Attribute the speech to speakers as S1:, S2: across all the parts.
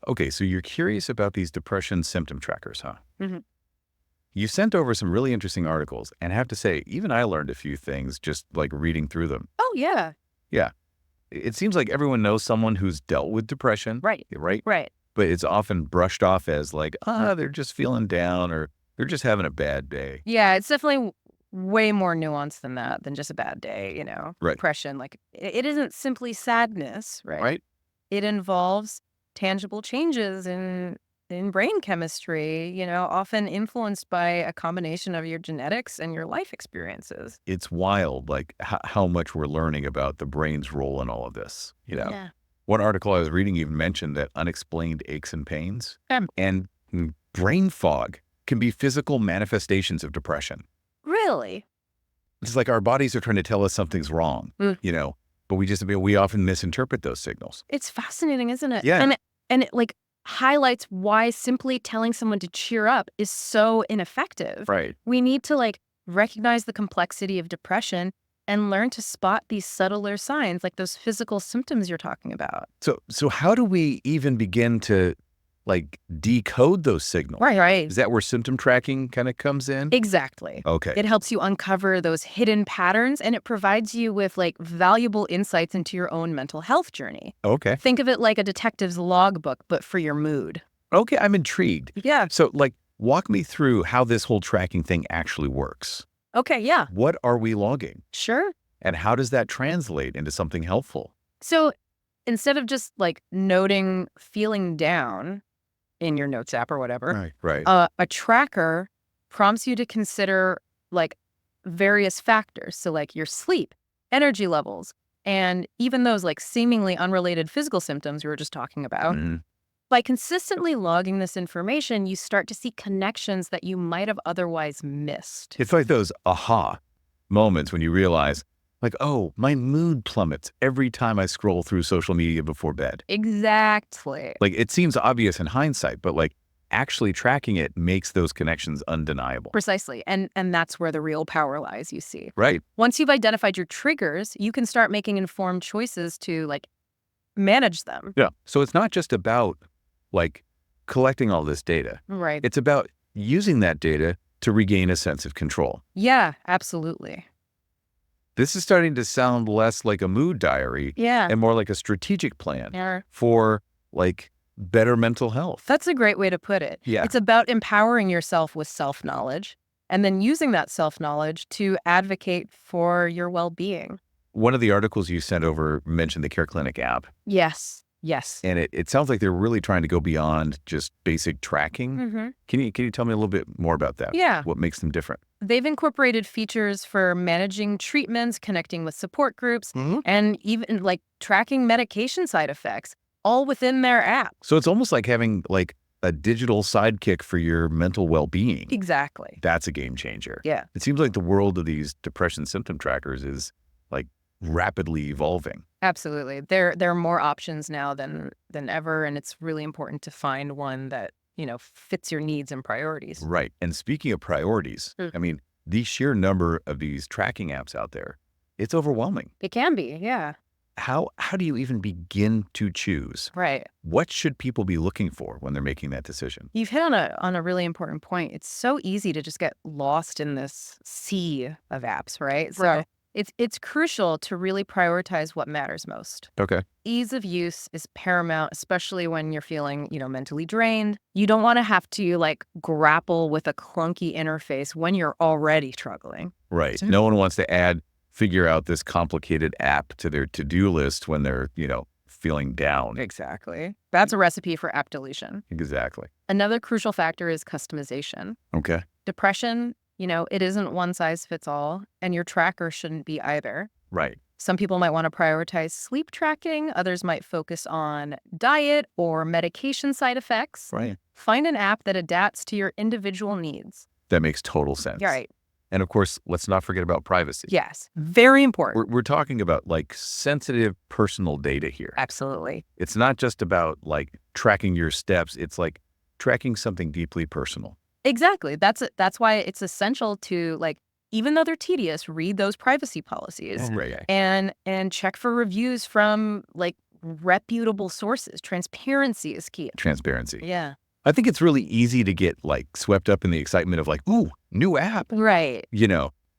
S1: Okay, so you're curious about these depression symptom trackers, huh?
S2: Hmm.
S1: You sent over some really interesting articles, and I have to say, even I learned a few things just like reading through them.
S2: Oh, yeah.
S1: Yeah, it seems like everyone knows someone who's dealt with depression,
S2: Right.
S1: right?
S2: Right.
S1: But it's often brushed off as like, they're just feeling down or they're just having a bad day.
S2: Yeah, it's definitely way more nuanced than that, than just a bad day,
S1: Right.
S2: depression. Like, it isn't simply sadness, right?
S1: Right?
S2: It involves tangible changes in brain chemistry, often influenced by a combination of your genetics and your life experiences.
S1: It's wild, like how much we're learning about the brain's role in all of this.
S2: Yeah.
S1: One article I was reading even mentioned that unexplained aches and pains
S2: Um,
S1: and brain fog can be physical manifestations of depression.
S2: really?
S1: It's like our bodies are trying to tell us something's wrong,
S2: Mm.
S1: but we often misinterpret those signals.
S2: It's fascinating, isn't it?
S1: Yeah.
S2: And it like highlights why simply telling someone to cheer up is so ineffective.
S1: Right.
S2: We need to recognize the complexity of depression and learn to spot these subtler signs, like those physical symptoms you're talking about.
S1: So how do we even begin to decode those signals?
S2: Right.
S1: Is that where symptom tracking kind of comes in?
S2: Exactly.
S1: Okay.
S2: It helps you uncover those hidden patterns, and it provides you with valuable insights into your own mental health journey.
S1: Okay.
S2: Think of it like a detective's logbook, but for your mood.
S1: Okay. I'm intrigued.
S2: Yeah.
S1: So walk me through how this whole tracking thing actually works.
S2: Okay, yeah.
S1: What are we logging?
S2: Sure.
S1: And how does that translate into something helpful?
S2: So instead of just noting feeling down in your notes app or whatever,
S1: Right.
S2: a tracker prompts you to consider various factors. So your sleep, energy levels, and even those seemingly unrelated physical symptoms we were just talking about.
S1: Mhm.
S2: By consistently logging this information, you start to see connections that you might have otherwise missed.
S1: It's like those aha moments when you realize, oh, my mood plummets every time I scroll through social media before bed.
S2: Exactly.
S1: It seems obvious in hindsight, but actually tracking it makes those connections undeniable.
S2: Precisely. And that's where the real power lies, you see.
S1: Right.
S2: Once you've identified your triggers, you can start making informed choices to manage them.
S1: Yeah. So it's not just about collecting all this data.
S2: Right.
S1: It's about using that data to regain a sense of control.
S2: Yeah, absolutely.
S1: This is starting to sound less like a mood diary
S2: Yeah.
S1: and more like a strategic plan
S2: Yeah.
S1: for better mental health.
S2: That's a great way to put it.
S1: Yeah.
S2: It's about empowering yourself with self-knowledge and then using that self-knowledge to advocate for your well-being.
S1: One of the articles you sent over mentioned the Care Clinic app,
S2: Yes.
S1: and it sounds like they're really trying to go beyond just basic tracking.
S2: Mm-hmm.
S1: Can you tell me a little bit more about that?
S2: Yeah.
S1: What makes them different?
S2: They've incorporated features for managing treatments, connecting with support groups, and even tracking medication side effects, all within their app.
S1: So it's almost like having a digital sidekick for your mental well-being.
S2: Exactly.
S1: That's a game changer.
S2: Yeah.
S1: It seems like the world of these depression symptom trackers is rapidly evolving.
S2: Absolutely. There are more options now than ever, and it's really important to find one that, fits your needs and priorities.
S1: Right. And speaking of priorities,
S2: Mm.
S1: I mean, the sheer number of these tracking apps out there, it's overwhelming.
S2: It can be, yeah.
S1: How do you even begin to choose?
S2: Right.
S1: What should people be looking for when they're making that decision?
S2: You've hit on a really important point. It's so easy to just get lost in this sea of apps, right? So
S1: Right.
S2: it's crucial to really prioritize what matters most.
S1: Okay.
S2: Ease of use is paramount, especially when you're feeling, mentally drained. You don't want to have to grapple with a clunky interface when you're already struggling.
S1: Right. No one wants to figure out this complicated app to their to-do list when they're, feeling down.
S2: Exactly. That's a recipe for app deletion.
S1: Exactly.
S2: Another crucial factor is customization.
S1: Okay.
S2: Depression, it isn't one size fits all, and your tracker shouldn't be either.
S1: Right.
S2: Some people might want to prioritize sleep tracking. Others might focus on diet or medication side effects.
S1: Right.
S2: Find an app that adapts to your individual needs.
S1: That makes total sense.
S2: Right.
S1: And of course, let's not forget about privacy.
S2: Yes. Very important.
S1: We're talking about sensitive personal data here.
S2: Absolutely.
S1: It's not just about tracking your steps. It's tracking something deeply personal.
S2: Exactly. That's why it's essential to even though they're tedious, read those privacy policies
S1: Right.
S2: and check for reviews from reputable sources. Transparency is key.
S1: Transparency.
S2: Yeah.
S1: I think it's really easy to get like swept up in the excitement of like, ooh, new app,
S2: Right.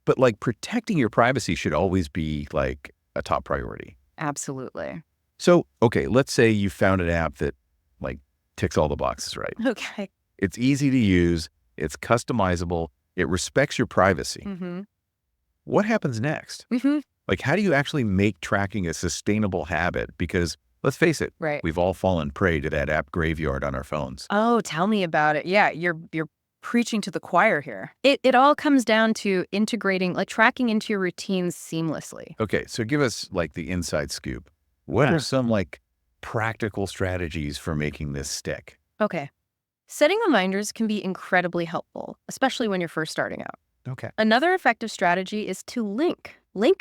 S1: but like protecting your privacy should always be like a top priority.
S2: Absolutely.
S1: So, okay, let's say you found an app that like ticks all the boxes, right?
S2: Okay.
S1: It's easy to use. It's customizable. It respects your privacy.
S2: Mm-hmm.
S1: What happens next?
S2: Mm-hmm.
S1: Like, how do you actually make tracking a sustainable habit? Because let's face it,
S2: Right.
S1: we've all fallen prey to that app graveyard on our phones.
S2: Oh, tell me about it. Yeah, you're preaching to the choir here. It all comes down to integrating, like tracking into your routines seamlessly.
S1: Okay, so give us like the inside scoop. What are some like practical strategies for making this stick?
S2: Okay. Setting reminders can be incredibly helpful, especially when you're first starting out.
S1: Okay.
S2: Another effective strategy is to link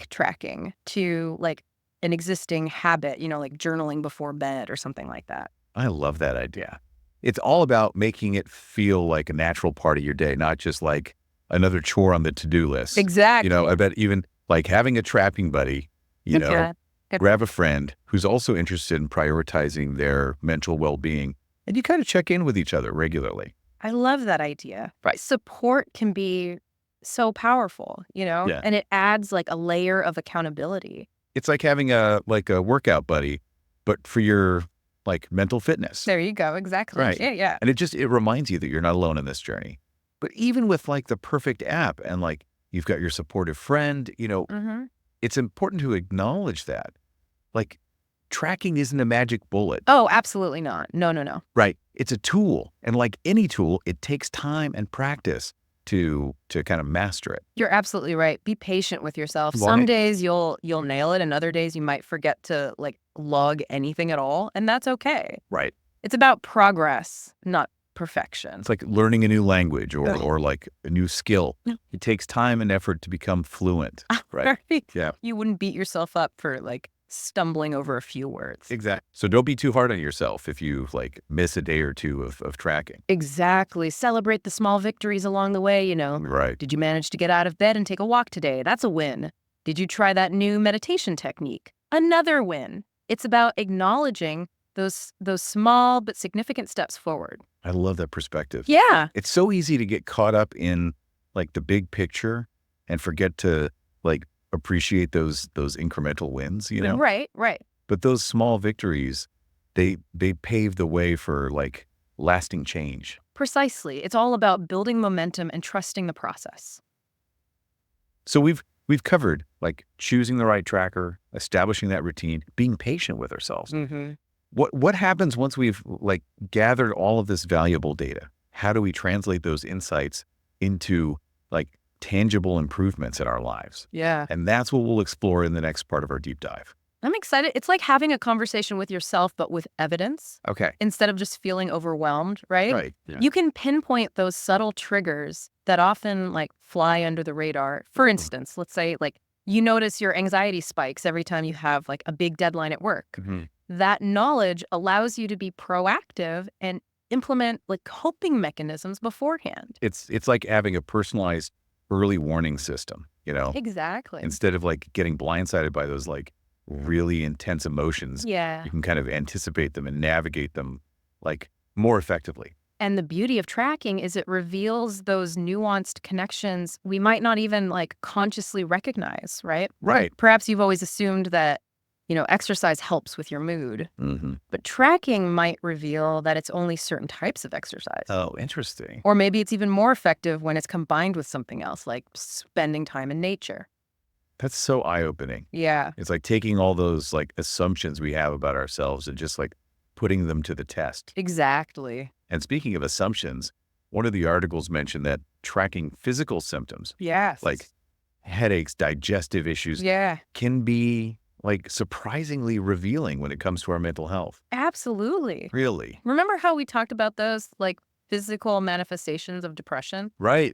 S2: tracking to like an existing habit, like journaling before bed or something like that.
S1: I love that idea. It's all about making it feel like a natural part of your day, not just like another chore on the to-do list.
S2: Exactly.
S1: I bet even like having a tracking buddy,
S2: Yeah.
S1: grab a friend who's also interested in prioritizing their mental well-being, and you kind of check in with each other regularly.
S2: I love that idea.
S1: Right.
S2: Support can be so powerful,
S1: Yeah.
S2: and it adds like a layer of accountability.
S1: It's like having a workout buddy, but for your like mental fitness.
S2: There you go. Exactly.
S1: Right.
S2: Yeah.
S1: And it reminds you that you're not alone in this journey. But even with like the perfect app and like you've got your supportive friend,
S2: Mm-hmm.
S1: it's important to acknowledge that. Like tracking isn't a magic bullet.
S2: Oh, absolutely not. No.
S1: Right. It's a tool. And like any tool, it takes time and practice to kind of master it.
S2: You're absolutely right. Be patient with yourself.
S1: Right.
S2: Some days you'll nail it, and other days you might forget to like log anything at all, and that's okay.
S1: Right.
S2: It's about progress, not perfection.
S1: It's like learning a new language or like a new skill.
S2: Yeah.
S1: It takes time and effort to become fluent. Right. Yeah.
S2: You wouldn't beat yourself up for like stumbling over a few words.
S1: Exactly. So don't be too hard on yourself if you like miss a day or two of tracking.
S2: Exactly. Celebrate the small victories along the way,
S1: Right.
S2: Did you manage to get out of bed and take a walk today? That's a win. Did you try that new meditation technique? Another win. It's about acknowledging those small but significant steps forward.
S1: I love that perspective.
S2: Yeah.
S1: It's so easy to get caught up in like the big picture and forget to like appreciate those incremental wins,
S2: Right.
S1: But those small victories, they pave the way for like lasting change.
S2: Precisely. It's all about building momentum and trusting the process.
S1: So we've covered like choosing the right tracker, establishing that routine, being patient with ourselves.
S2: Mm-hmm.
S1: What happens once we've like gathered all of this valuable data? How do we translate those insights into like tangible improvements in our lives?
S2: Yeah.
S1: And that's what we'll explore in the next part of our deep dive.
S2: I'm excited. It's like having a conversation with yourself, but with evidence
S1: Okay.
S2: instead of just feeling overwhelmed, right?
S1: Right. Yeah.
S2: You can pinpoint those subtle triggers that often like fly under the radar. For instance, let's say like you notice your anxiety spikes every time you have like a big deadline at work.
S1: Mm-hmm.
S2: That knowledge allows you to be proactive and implement like coping mechanisms beforehand.
S1: It's like having a personalized early warning system,
S2: Exactly.
S1: instead of like getting blindsided by those like really intense emotions.
S2: Yeah.
S1: You can kind of anticipate them and navigate them like more effectively.
S2: And the beauty of tracking is it reveals those nuanced connections we might not even like consciously recognize, right?
S1: Right.
S2: Perhaps you've always assumed that, exercise helps with your mood,
S1: Mm-hmm.
S2: but tracking might reveal that it's only certain types of exercise.
S1: Oh, interesting.
S2: Or maybe it's even more effective when it's combined with something else, like spending time in nature.
S1: That's so eye-opening.
S2: Yeah.
S1: It's like taking all those like assumptions we have about ourselves and just like putting them to the test.
S2: Exactly.
S1: And speaking of assumptions, one of the articles mentioned that tracking physical symptoms
S2: Yes.
S1: like headaches, digestive issues
S2: Yeah.
S1: can be like surprisingly revealing when it comes to our mental health.
S2: Absolutely.
S1: Really?
S2: Remember how we talked about those like physical manifestations of depression?
S1: Right.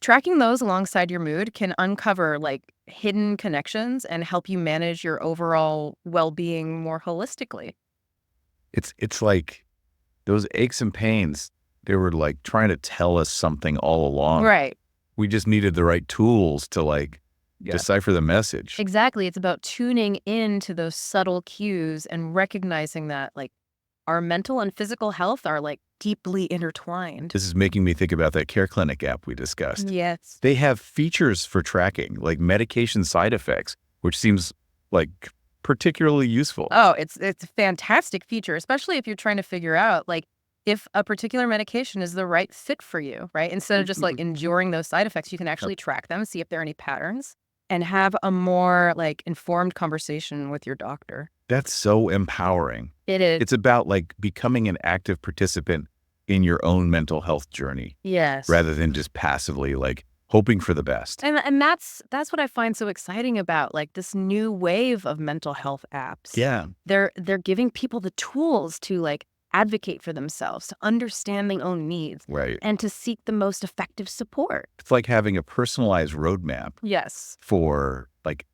S2: Tracking those alongside your mood can uncover like hidden connections and help you manage your overall well-being more holistically.
S1: It's like those aches and pains, they were like trying to tell us something all along.
S2: Right.
S1: We just needed the right tools to like decipher the message.
S2: Exactly. It's about tuning into those subtle cues and recognizing that like our mental and physical health are like deeply intertwined.
S1: This is making me think about that Care Clinic app we discussed.
S2: Yes.
S1: They have features for tracking, like medication side effects, which seems like particularly useful.
S2: Oh, it's a fantastic feature, especially if you're trying to figure out like if a particular medication is the right fit for you, right? Instead of just like enduring those side effects, you can actually track them, see if there are any patterns, and have a more like informed conversation with your doctor.
S1: That's so empowering.
S2: It is.
S1: It's about like becoming an active participant in your own mental health journey
S2: Yes.
S1: rather than just passively like hoping for the best.
S2: And that's what I find so exciting about like this new wave of mental health apps.
S1: Yeah.
S2: They're giving people the tools to like advocate for themselves, to understand their own needs,
S1: Right.
S2: and to seek the most effective support.
S1: It's like having a personalized roadmap
S2: Yes.
S1: for like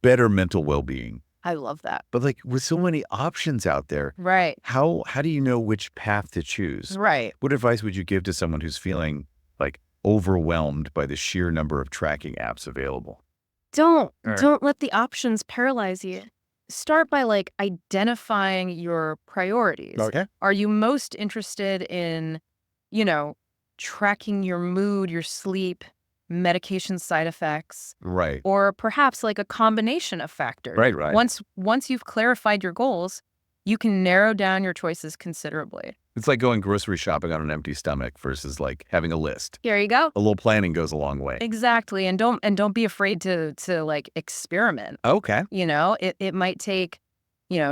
S1: better mental well-being.
S2: I love that.
S1: But like with so many options out there,
S2: Right.
S1: how do you know which path to choose?
S2: Right.
S1: What advice would you give to someone who's feeling like overwhelmed by the sheer number of tracking apps available?
S2: Don't
S1: Right.
S2: don't let the options paralyze you. Start by like identifying your priorities.
S1: Okay.
S2: Are you most interested in, you know, tracking your mood, your sleep, medication side effects,
S1: Right.
S2: or perhaps like a combination of factors?
S1: Right.
S2: Once you've clarified your goals, you can narrow down your choices considerably.
S1: It's like going grocery shopping on an empty stomach versus like having a list.
S2: Here you go.
S1: A little planning goes a long way.
S2: Exactly. And don't be afraid to like experiment.
S1: Okay.
S2: You know, it might take,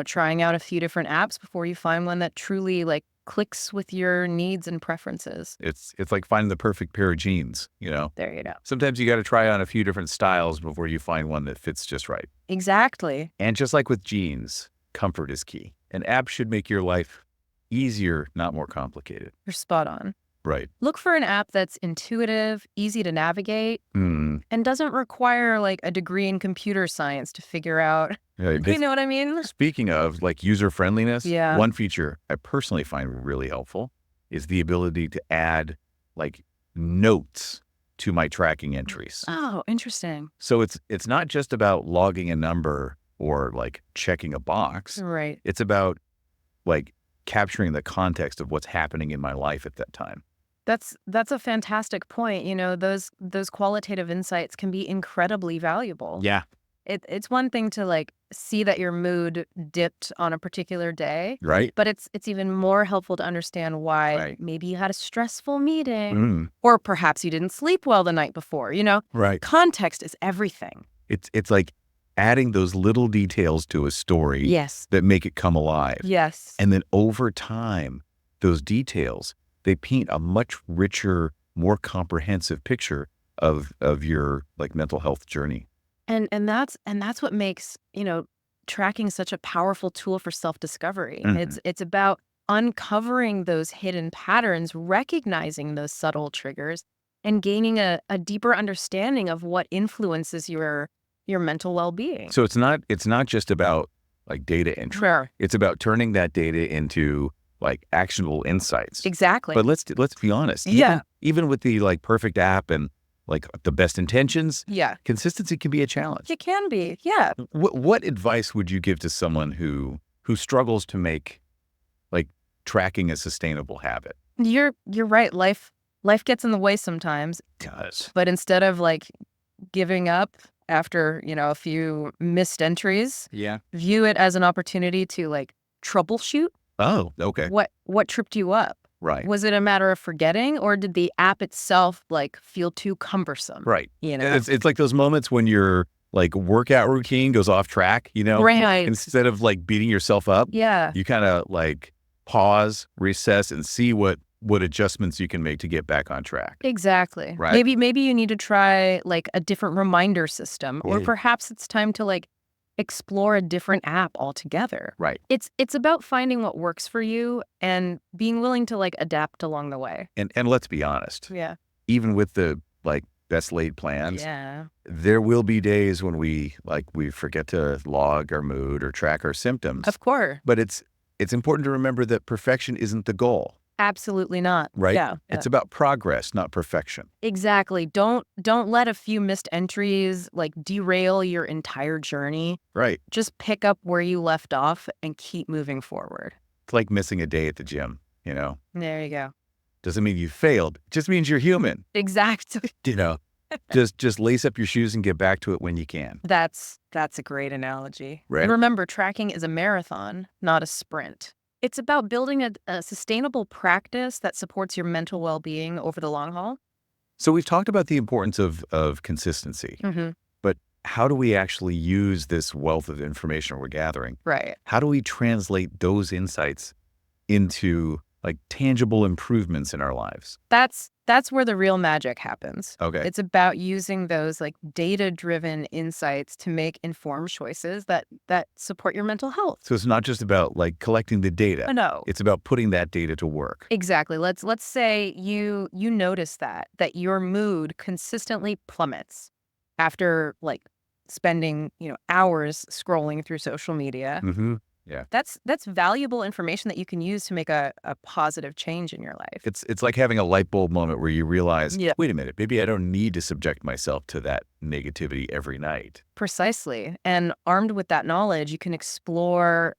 S2: trying out a few different apps before you find one that truly like clicks with your needs and preferences.
S1: It's like finding the perfect pair of jeans, you know?
S2: There you go.
S1: Sometimes you got to try on a few different styles before you find one that fits just right.
S2: Exactly.
S1: And just like with jeans, comfort is key. An app should make your life easier, not more complicated.
S2: You're spot on.
S1: Right.
S2: Look for an app that's intuitive, easy to navigate,
S1: Mm.
S2: and doesn't require like a degree in computer science to figure out.
S1: Yeah,
S2: You know what I mean?
S1: speaking of like user friendliness,
S2: Yeah.
S1: one feature I personally find really helpful is the ability to add like notes to my tracking entries.
S2: Oh, interesting.
S1: So it's not just about logging a number or like checking a box.
S2: Right.
S1: It's about like capturing the context of what's happening in my life at that time.
S2: That's a fantastic point. Those qualitative insights can be incredibly valuable.
S1: Yeah.
S2: It's one thing to like see that your mood dipped on a particular day,
S1: Right.
S2: but it's even more helpful to understand why
S1: Right.
S2: maybe you had a stressful meeting
S1: Mm.
S2: or perhaps you didn't sleep well the night before.
S1: Right.
S2: Context is everything.
S1: It's like adding those little details to a story
S2: Yes.
S1: that make it come alive.
S2: Yes.
S1: And then over time, those details, they paint a much richer, more comprehensive picture of your like mental health journey.
S2: And that's what makes, tracking such a powerful tool for self-discovery.
S1: Mhm.
S2: It's about uncovering those hidden patterns, recognizing those subtle triggers, and gaining a deeper understanding of what influences your mental well-being.
S1: So it's not just about like data entry.
S2: Sure.
S1: It's about turning that data into like actionable insights.
S2: Exactly.
S1: But let's be honest.
S2: Yeah.
S1: Even with the like perfect app and like the best intentions,
S2: Yeah.
S1: consistency can be a challenge.
S2: It can be. Yeah.
S1: What advice would you give to someone who struggles to make like tracking a sustainable habit?
S2: You're right. Life gets in the way sometimes,
S1: It does.
S2: but instead of like giving up after, a few missed entries,
S1: Yeah.
S2: view it as an opportunity to like troubleshoot.
S1: Oh, okay.
S2: What tripped you up?
S1: Right.
S2: Was it a matter of forgetting, or did the app itself like feel too cumbersome?
S1: Right.
S2: You know?
S1: It's like those moments when your like workout routine goes off track,
S2: Right.
S1: Instead of like beating yourself up,
S2: Yeah.
S1: you kind of like pause, recess, and see what adjustments you can make to get back on track.
S2: Exactly.
S1: Right.
S2: Maybe you need to try like a different reminder system, or
S1: Yeah.
S2: perhaps it's time to like explore a different app altogether.
S1: Right.
S2: It's about finding what works for you and being willing to like adapt along the way.
S1: And let's be honest,
S2: Yeah.
S1: even with the like best laid plans,
S2: Yeah.
S1: there will be days when we forget to log our mood or track our symptoms.
S2: Of course.
S1: But it's important to remember that perfection isn't the goal.
S2: Absolutely not.
S1: right?
S2: Yeah.
S1: It's about progress, not perfection.
S2: Exactly. Don't let a few missed entries like derail your entire journey.
S1: Right.
S2: Just pick up where you left off and keep moving forward.
S1: It's like missing a day at the gym,
S2: There you go.
S1: Doesn't mean you failed. It just means you're human,
S2: Exactly.
S1: you know? Just lace up your shoes and get back to it when you can.
S2: That's a great analogy.
S1: Right.
S2: And remember, tracking is a marathon, not a sprint. It's about building a sustainable practice that supports your mental well-being over the long haul.
S1: So we've talked about the importance of consistency,
S2: Mm-hmm.
S1: but how do we actually use this wealth of information we're gathering?
S2: Right.
S1: How do we translate those insights into like tangible improvements in our lives?
S2: That's where the real magic happens.
S1: Okay.
S2: It's about using those like data-driven insights to make informed choices that support your mental health.
S1: So it's not just about like collecting the data.
S2: No.
S1: It's about putting that data to work.
S2: Exactly. Let's say you notice that your mood consistently plummets after like spending, hours scrolling through social media.
S1: Mm-hmm. Yeah.
S2: That's valuable information that you can use to make a positive change in your life.
S1: It's like having a light bulb moment where you realize,
S2: Yeah.
S1: wait a minute, maybe I don't need to subject myself to that negativity every night.
S2: Precisely. And armed with that knowledge, you can explore,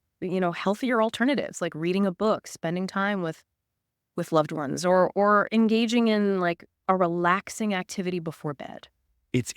S2: healthier alternatives like reading a book, spending time with loved ones, or engaging in like a relaxing activity before bed.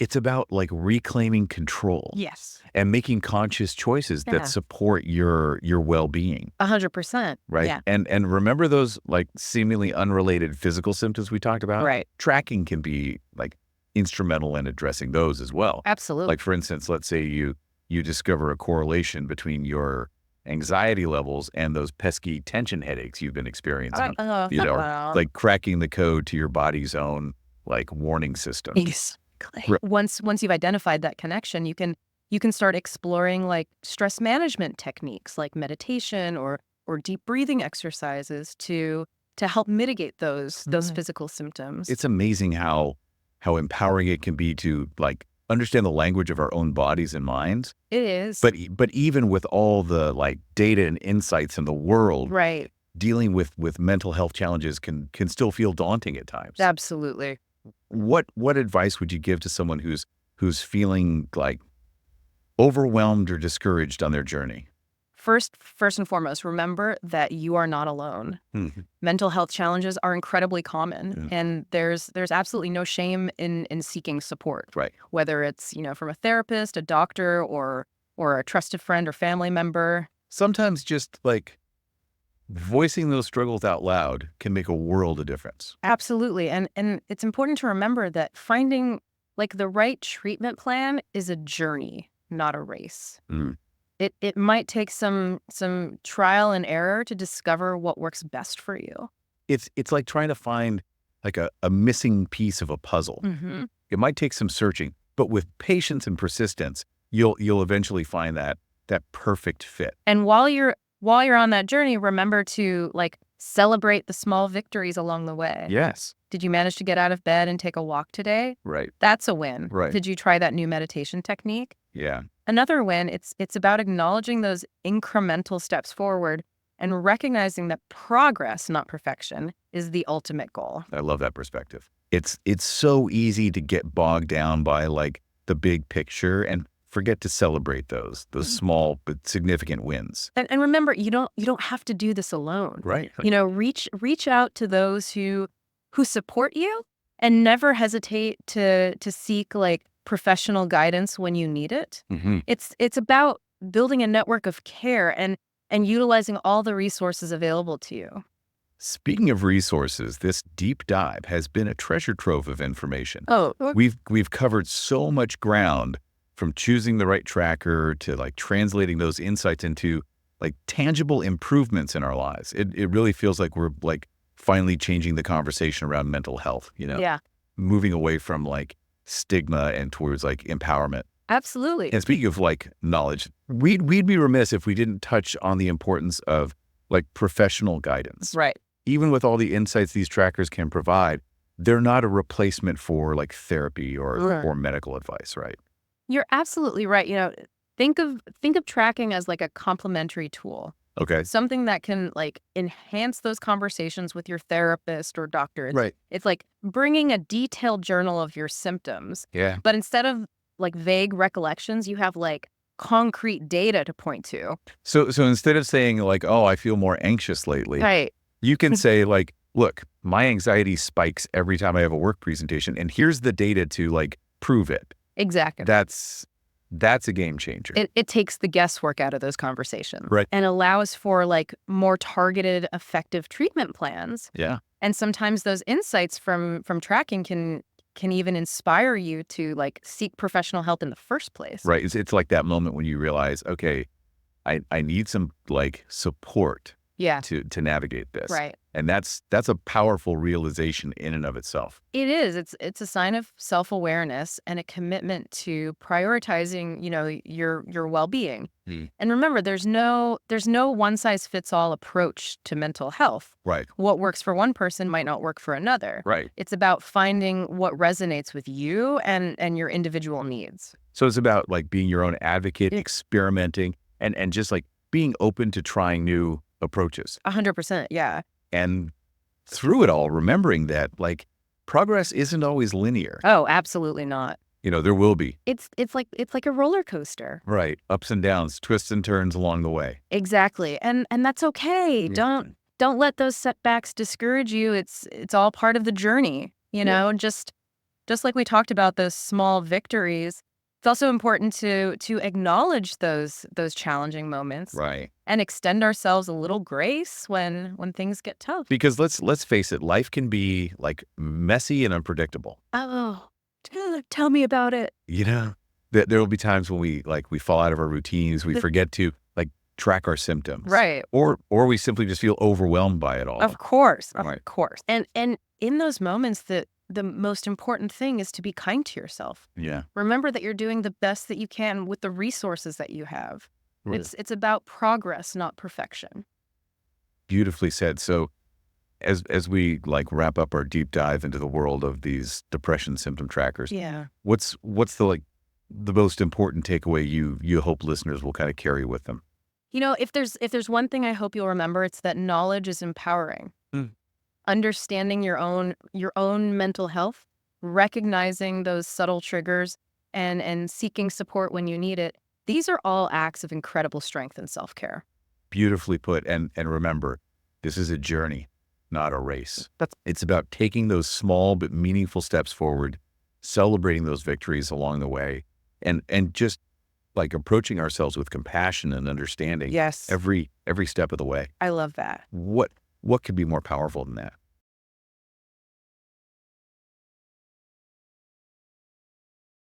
S1: It's about like reclaiming control.
S2: Yes.
S1: And making conscious choices
S2: Yeah.
S1: that support your well-being,
S2: 100%.
S1: right?
S2: Yeah.
S1: And remember those like seemingly unrelated physical symptoms we talked about?
S2: Right.
S1: Tracking can be like instrumental in addressing those as well.
S2: Absolutely.
S1: Like for instance, let's say you discover a correlation between your anxiety levels and those pesky tension headaches you've been experiencing. Like cracking the code to your body's own like warning system.
S2: Exactly. Once you've identified that connection, you can start exploring like stress management techniques like meditation or deep breathing exercises to help mitigate those physical symptoms.
S1: It's amazing how empowering it can be to like understand the language of our own bodies and minds.
S2: It is.
S1: But even with all the like data and insights in the world,
S2: right.
S1: dealing with mental health challenges can still feel daunting at times.
S2: Absolutely.
S1: What advice would you give to someone who's feeling like overwhelmed or discouraged on their journey?
S2: First and foremost, remember that you are not alone.
S1: Mm-hmm.
S2: Mental health challenges are incredibly common, and there's absolutely no shame in seeking support.
S1: Right.
S2: Whether it's, from a therapist, a doctor, or a trusted friend or family member.
S1: Sometimes just like voicing those struggles out loud can make a world of difference.
S2: Absolutely. And it's important to remember that finding like the right treatment plan is a journey, not a race.
S1: Mm.
S2: It might take some trial and error to discover what works best for you.
S1: It's like trying to find like a missing piece of a puzzle.
S2: Mm-hmm.
S1: It might take some searching, but with patience and persistence, you'll eventually find that perfect fit.
S2: And while you're on that journey, remember to like celebrate the small victories along the way.
S1: Yes.
S2: Did you manage to get out of bed and take a walk today?
S1: Right.
S2: That's a win.
S1: Right.
S2: Did you try that new meditation technique?
S1: Yeah.
S2: Another win, it's about acknowledging those incremental steps forward and recognizing that progress, not perfection, is the ultimate goal.
S1: I love that perspective. It's so easy to get bogged down by like the big picture and forget to celebrate those small but significant wins.
S2: And remember, you don't have to do this alone.
S1: Right.
S2: Reach out to those who support you, and never hesitate to seek like professional guidance when you need it.
S1: Mm-hmm.
S2: It's about building a network of care and utilizing all the resources available to you.
S1: Speaking of resources, this deep dive has been a treasure trove of information.
S2: Oh,
S1: We've covered so much ground, from choosing the right tracker to like translating those insights into like tangible improvements in our lives. It really feels like we're like finally changing the conversation around mental health,
S2: Yeah,
S1: moving away from like stigma and towards like empowerment.
S2: absolutely.
S1: And speaking of like knowledge, we'd be remiss if we didn't touch on the importance of like professional guidance.
S2: Right.
S1: Even with all the insights these trackers can provide, they're not a replacement for like therapy or medical advice, right?
S2: You're absolutely right. Think of tracking as like a complementary tool.
S1: Okay.
S2: Something that can like enhance those conversations with your therapist or doctor.
S1: Right.
S2: It's like bringing a detailed journal of your symptoms,
S1: Yeah.
S2: but instead of like vague recollections, you have like concrete data to point to.
S1: So instead of saying like, oh, I feel more anxious lately,
S2: Right.
S1: you can say like, look, my anxiety spikes every time I have a work presentation, and here's the data to like prove it.
S2: Exactly.
S1: That's a game changer.
S2: It takes the guesswork out of those conversations.
S1: Right.
S2: And allows for like more targeted, effective treatment plans.
S1: Yeah.
S2: And sometimes those insights from tracking can even inspire you to like seek professional help in the first place.
S1: Right. It's like that moment when you realize, okay, I need some like support
S2: Yeah.
S1: to navigate this.
S2: Right.
S1: And that's a powerful realization in and of itself.
S2: It is. It's a sign of self-awareness and a commitment to prioritizing, your well-being.
S1: Mm.
S2: And remember, there's no one-size-fits-all approach to mental health.
S1: Right.
S2: What works for one person might not work for another.
S1: Right.
S2: It's about finding what resonates with you and your individual needs.
S1: So it's about like being your own advocate, experimenting, and just like being open to trying new approaches.
S2: 100%. Yeah.
S1: And through it all, remembering that like progress isn't always linear.
S2: Oh, absolutely not.
S1: There will be.
S2: It's like a roller coaster.
S1: Right. Ups and downs, twists and turns along the way.
S2: Exactly. And that's okay.
S1: Yeah.
S2: Don't let those setbacks discourage you. It's all part of the journey, just like we talked about those small victories. It's also important to acknowledge those challenging moments.
S1: Right.
S2: And extend ourselves a little grace when things get tough.
S1: Because let's face it, life can be like messy and unpredictable.
S2: Oh, tell me about it.
S1: There will be times when we fall out of our routines, we forget to like track our symptoms.
S2: Right.
S1: Or we simply just feel overwhelmed by it all.
S2: Of course. Of
S1: Right.
S2: course. And in those moments, the most important thing is to be kind to yourself.
S1: Yeah.
S2: Remember that you're doing the best that you can with the resources that you have.
S1: Right.
S2: It's about progress, not perfection.
S1: Beautifully said. So as we like wrap up our deep dive into the world of these depression symptom trackers,
S2: Yeah.
S1: what's the most important takeaway you hope listeners will kind of carry with them?
S2: If there's one thing I hope you'll remember, it's that knowledge is empowering.
S1: Mm.
S2: Understanding your own mental health, recognizing those subtle triggers, and seeking support when you need it. These are all acts of incredible strength and self-care.
S1: Beautifully put. And remember, this is a journey, not a race. It's about taking those small but meaningful steps forward, celebrating those victories along the way, and just like approaching ourselves with compassion and understanding.
S2: Yes.
S1: Every step of the way.
S2: I love that.
S1: What could be more powerful than that?